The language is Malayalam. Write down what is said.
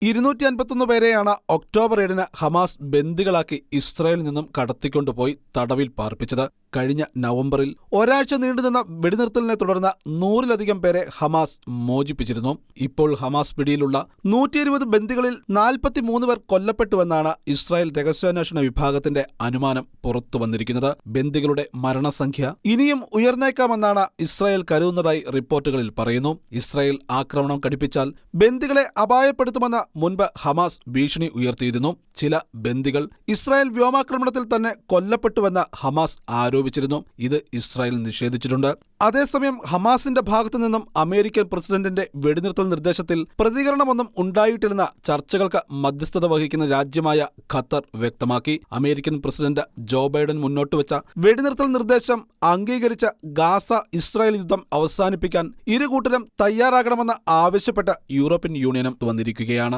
251 പേരെയാണ് ഒക്ടോബർ 7-ന് ഹമാസ് ബന്ദികളാക്കി ഇസ്രായേലിൽ നിന്നും കടത്തിക്കൊണ്ടുപോയി തടവിൽ പാർപ്പിച്ചത്. കഴിഞ്ഞ നവംബറിൽ ഒരാഴ്ച നീണ്ടുനിന്ന വെടിനിർത്തലിനെ തുടർന്ന് 100-ലധികം പേരെ ഹമാസ് മോചിപ്പിച്ചിരുന്നു. ഇപ്പോൾ ഹമാസ് പിടിയിലുള്ള 120 ബന്ദികളിൽ 43 പേർ കൊല്ലപ്പെട്ടുവെന്നാണ് ഇസ്രായേൽ രഹസ്യാന്വേഷണ വിഭാഗത്തിന്റെ അനുമാനം പുറത്തുവന്നിരിക്കുന്നത്. ബന്ദികളുടെ മരണസംഖ്യ ഇനിയും ഉയർന്നേക്കാമെന്നാണ് ഇസ്രായേൽ കരുതുന്നതായി റിപ്പോർട്ടുകളിൽ പറയുന്നു. ഇസ്രായേൽ ആക്രമണം കടുപ്പിച്ചാൽ ബന്ദികളെ അപായപ്പെടുത്തുമെന്ന് മുൻപ് ഹമാസ് ഭീഷണി ഉയർത്തിയിരുന്നു. ചില ബന്ദികൾ ഇസ്രായേൽ വ്യോമാക്രമണത്തിൽ തന്നെ കൊല്ലപ്പെട്ടുവെന്ന് ഹമാസ് ആരോപിച്ചിരുന്നു. ഇത് ഇസ്രായേൽ നിഷേധിച്ചിട്ടുണ്ട്. അതേസമയം ഹമാസിന്റെ ഭാഗത്തു നിന്നും അമേരിക്കൻ പ്രസിഡന്റിന്റെ വെടിനിർത്തൽ നിർദ്ദേശത്തിൽ പ്രതികരണമൊന്നും ഉണ്ടായിട്ടില്ലെന്ന് ചർച്ചകൾക്ക് മധ്യസ്ഥത വഹിക്കുന്ന രാജ്യമായ ഖത്തർ വ്യക്തമാക്കി. അമേരിക്കൻ പ്രസിഡന്റ് ജോ ബൈഡൻ മുന്നോട്ട് വെച്ച വെടിനിർത്തൽ നിർദ്ദേശം അംഗീകരിച്ച ഗാസ ഇസ്രായേൽ യുദ്ധം അവസാനിപ്പിക്കാൻ ഇരുകൂട്ടരും തയ്യാറാകണമെന്ന് ആവശ്യപ്പെട്ട യൂറോപ്യൻ യൂണിയനും വന്നിരിക്കുകയാണ്.